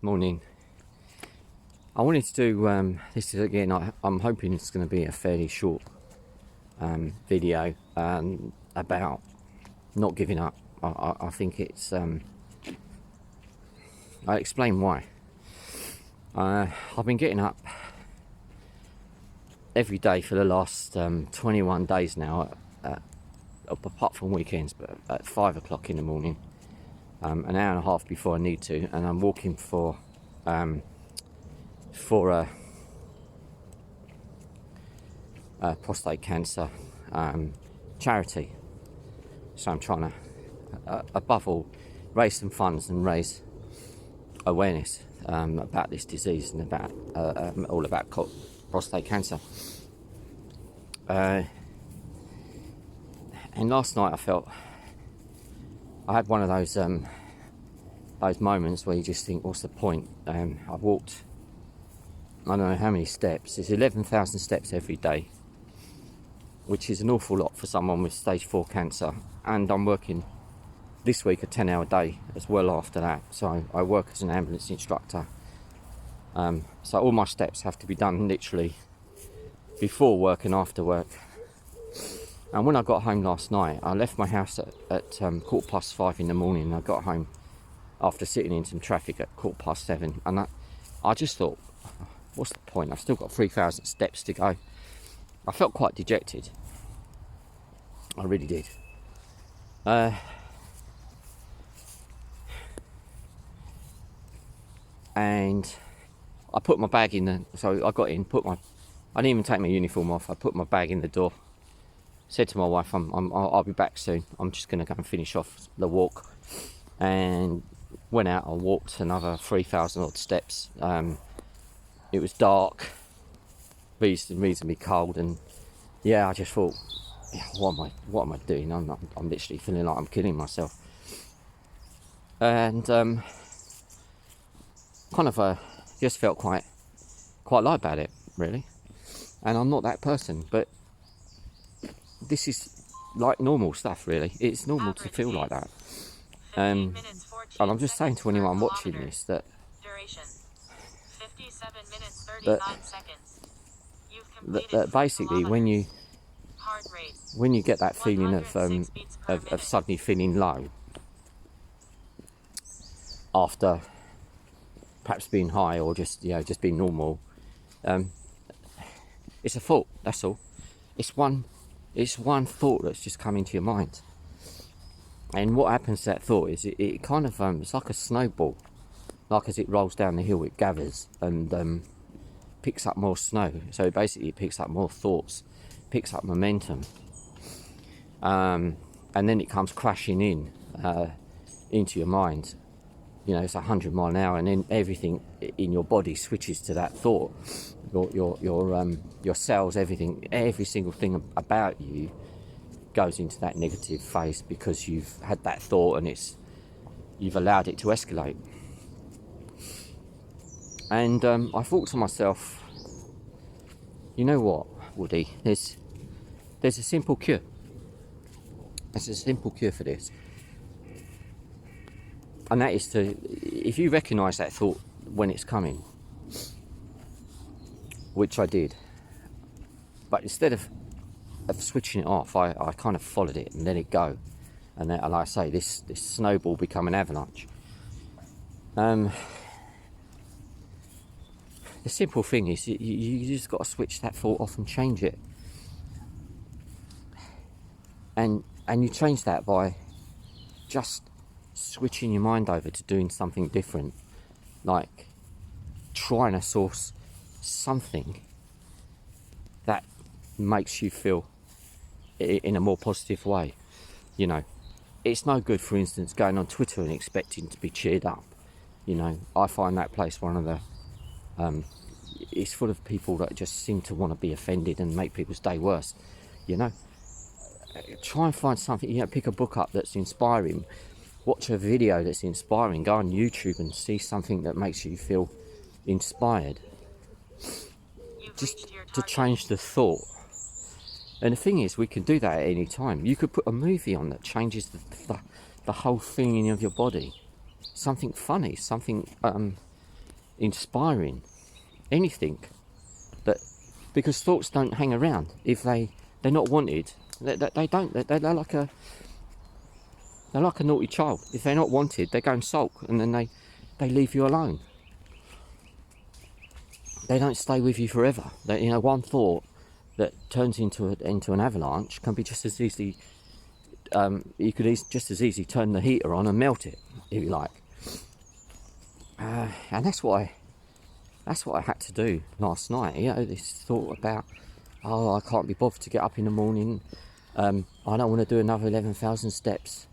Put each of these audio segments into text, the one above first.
Morning. I wanted to do this is again. I'm hoping it's going to be a fairly short video about not giving up. I think it's. I'll explain why. I've been getting up every day for the last 21 days now, apart from weekends, but at 5 o'clock in the morning, an hour and a half before I need to, and I'm walking for a prostate cancer charity. So I'm trying to, above all, raise some funds and raise awareness about this disease and about all about prostate cancer. And last night I had one of those moments where you just think, what's the point? I walked, I don't know how many steps. It's 11,000 steps every day, which is an awful lot for someone with stage 4 cancer. And I'm working this week a 10-hour day as well after that. So I work as an ambulance instructor. So all my steps have to be done literally before work and after work. And when I got home last night, I left my house at 5:15 in the morning, and I got home after sitting in some traffic at 7:15. And I just thought, what's the point? I've still got 3,000 steps to go. I felt quite dejected. I really did. And I put my bag in so I got in, I didn't even take my uniform off. I put my bag in the door. Said to my wife, I'll be back soon. I'm just going to go and finish off the walk. And went out. I walked another 3,000 odd steps. It was dark, reasonably cold, and yeah, I just thought, what am I doing? I'm literally feeling like I'm killing myself. And just felt quite low about it, really. And I'm not that person, but this is like normal stuff, really. It's normal to feel like that. And I'm just saying to anyone watching this that basically when you get that feeling of suddenly feeling low after perhaps being high or just being normal, it's a thought, that's all. It's one thought that's just come into your mind. And what happens to that thought is it kind of it's like a snowball. Like as it rolls down the hill, it gathers and picks up more snow. So basically it picks up more thoughts, picks up momentum, and then it comes crashing in into your mind. It's 100 miles an hour, and then everything in your body switches to that thought. Your cells, everything, every single thing about you goes into that negative phase because you've had that thought and you've allowed it to escalate. And I thought to myself, you know what, Woody, there's a simple cure. There's a simple cure for this. And that is if you recognise that thought when it's coming, which I did, but instead of switching it off, I kind of followed it and let it go. And then, like I say, this snowball become an avalanche. The simple thing is you just got to switch that thought off and change it. And you change that by just switching your mind over to doing something different, like trying to source something that makes you feel in a more positive way. It's no good, for instance, going on Twitter and expecting to be cheered up. I find that place one of the it's full of people that just seem to want to be offended and make people's day worse. Try and find something, pick a book up that's inspiring, watch a video that's inspiring, go on YouTube and see something that makes you feel inspired, just to change the thought. And the thing is, we can do that at any time. You could put a movie on that changes the whole feeling of your body. Something funny, something inspiring, anything that, because thoughts don't hang around. If they're not wanted, they don't. They're like a naughty child. If they're not wanted, they go and sulk, and then they leave you alone. They don't stay with you forever. One thought that turns into an avalanche can be just as easily. You could just as easily turn the heater on and melt it, if you like. And that's what I had to do last night. This thought about, I can't be bothered to get up in the morning. I don't want to do another 11,000 steps.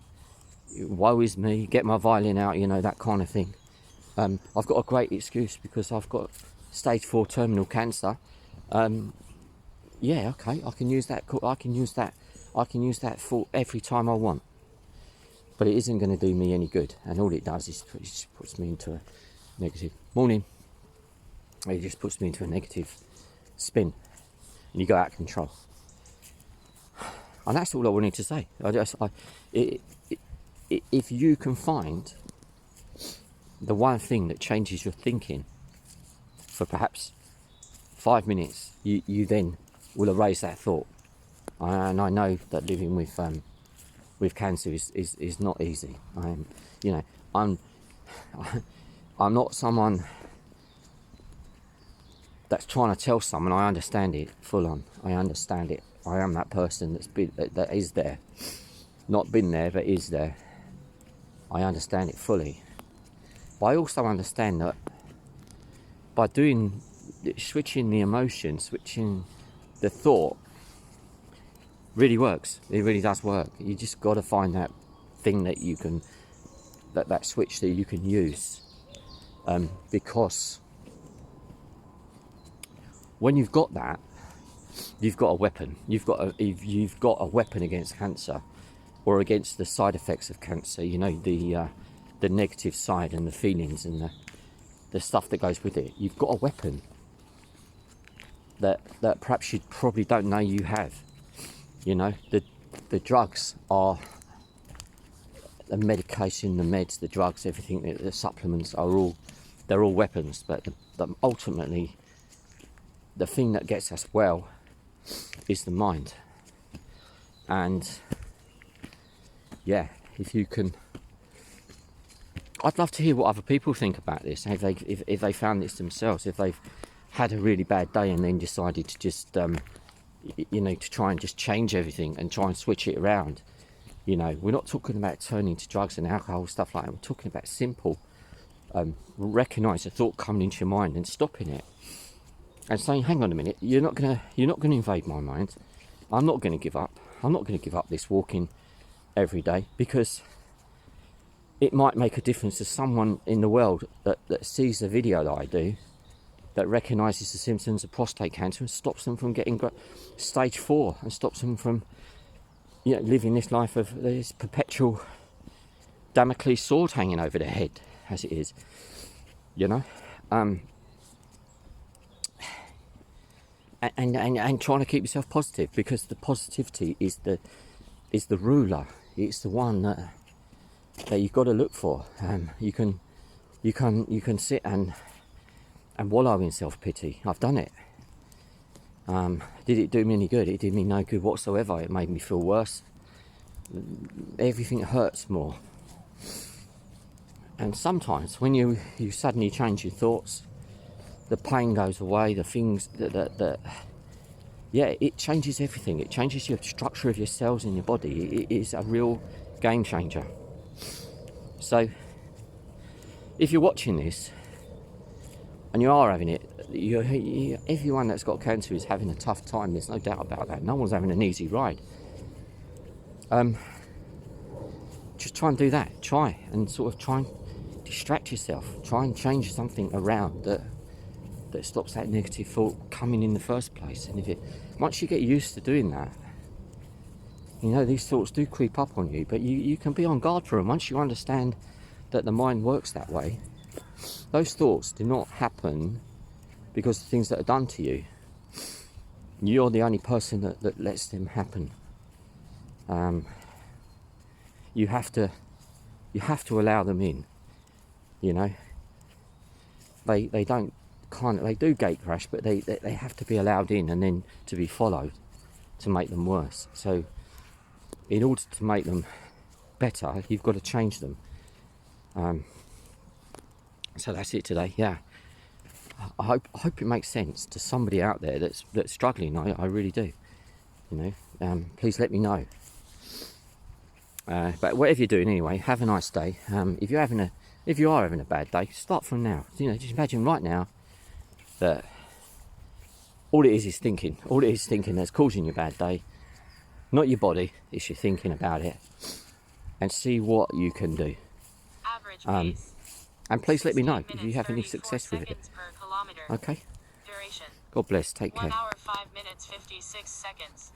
Woe is me. Get my violin out. That kind of thing. I've got a great excuse because I've got stage 4 terminal cancer. Yeah, okay. I can use that thought every time I want. But it isn't going to do me any good. And all it does is it just puts me into a negative morning. It just puts me into a negative spin. And you go out of control. And that's all I wanted to say. If you can find the one thing that changes your thinking for perhaps 5 minutes, you then will erase that thought. And I know that living with cancer is not easy. I'm not someone that's trying to tell someone I understand it full on. I understand it. I am that person that is there, not been there, but is there. I understand it fully. But I also understand that by switching the emotion, switching the thought, really works. It really does work. You just got to find that thing that you can, that switch that you can use, because when you've got that, you've got a weapon. You've got a weapon against cancer, or against the side effects of cancer. The negative side and the feelings and the stuff that goes with it. You've got a weapon that perhaps you probably don't know you have. The drugs are the medication, the meds, the drugs, everything. The supplements they're all weapons. But ultimately, the thing that gets us well is the mind. And yeah, if you can, I'd love to hear what other people think about this. If they found this themselves, if they've had a really bad day and then decided to just to try and just change everything and try and switch it around. We're not talking about turning to drugs and alcohol, stuff like that. We're talking about simple, recognise a thought coming into your mind and stopping it and saying, hang on a minute, you're not gonna invade my mind. I'm not gonna give up. I'm not gonna give up this walking every day, because it might make a difference to someone in the world that sees the video that I do, that recognises the symptoms of prostate cancer and stops them from getting stage 4 and stops them from living this life of this perpetual Damocles sword hanging over their head, as it is. And trying to keep yourself positive, because the positivity is the ruler. It's the one that you've got to look for. You can sit and wallow in self-pity. I've done it. Did it do me any good? It did me no good whatsoever. It made me feel worse. Everything hurts more. And sometimes when you suddenly change your thoughts, the pain goes away. The things it changes everything. It changes your structure of your cells in your body. It is a real game changer. So if you're watching this and you are having it, everyone that's got cancer is having a tough time. There's no doubt about that. No one's having an easy ride. Just try and do that. Try and distract yourself. Try and change something around that stops that negative thought coming in the first place. And once you get used to doing that, these thoughts do creep up on you, but you can be on guard for them. Once you understand that the mind works that way, those thoughts do not happen because of things that are done to you. You're the only person that lets them happen. You have to allow them in, they don't they do gate crash, but they have to be allowed in and then to be followed to make them worse. So in order to make them better, you've got to change them. So that's it today. Yeah, I hope it makes sense to somebody out there that's struggling. I really do. You know, please let me know. But whatever you're doing anyway, have a nice day. If you are having a bad day, start from now. You know, just imagine right now that all it is thinking. All it is thinking that's causing your bad day. Not your body, it's your thinking about it. And see what you can do. Average pace. And please let me know if you have any success with it. Okay? Duration. God bless. Take care. 1 hour 5 minutes 56 seconds.